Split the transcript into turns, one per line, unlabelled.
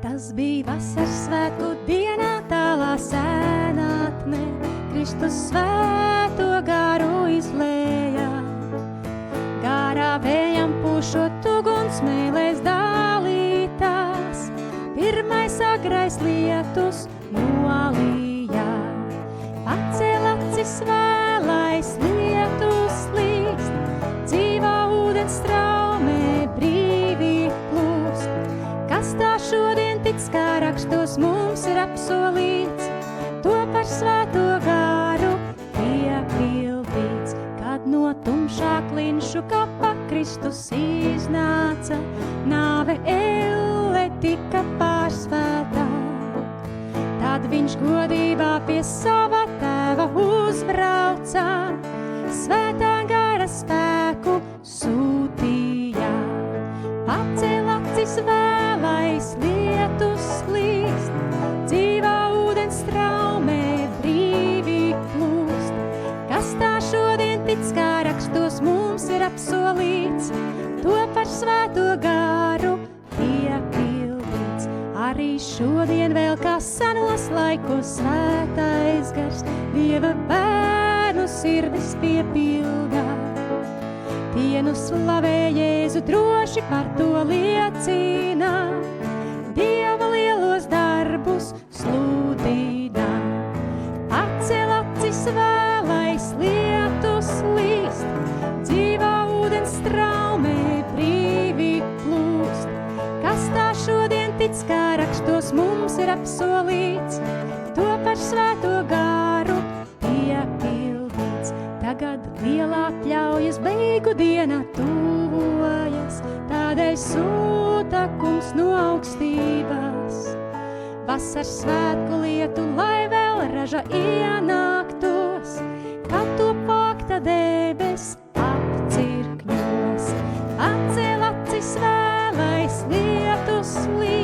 Tas bija vasaras svētku dienā, tālā senatnē, Kristus svēto garu izlēja. Garā vējam pušot uguns mēlēs dalītās, pirmais agrais lietus nolīja. Pacēl acis vēlais lietus līst, dzīvā ūdens straumē brīvī plūst. Kas tā šodien tic, kā rakstos mums ir apsolīts, to par svēto garu piepildīts. Kad no tumšā klinšu kapa Kristus iznāca, nāve elle tika pārsvētā. Tad viņš godībā pie sava tēva uzbrauca, svētā gara spēku sūtīja. Pacēl acis vēlais lietus līst, dzīvā ūdens straumē brīvī plūst. Kas tā šodien tic, kā rakstos mums ir apsolīts, to par svēto garu piepildīts. Arī šodien vēl kā senos laikos svētais gars Dieva bērnu sirdis piepildā. Tie nu slavē Jēzu, droši par to liecina, Dieva lielos darbus sludina. Pacēl acis vēlais lietus līst, dzīvā ūdens straumē brīvī plūst. Kas tā šodien tic, kā rakstos mums ir apsolīts, to par svēto garu piepildīts. Tagad lielā pļaujas beigu diena tuvojas, tādēļ sūta kungs no augstības. Vasaras svētku lietu, lai vēl raža ienāktos, kad to pakta debes apcirkņos. Pacēl acis vēlais lietus līst,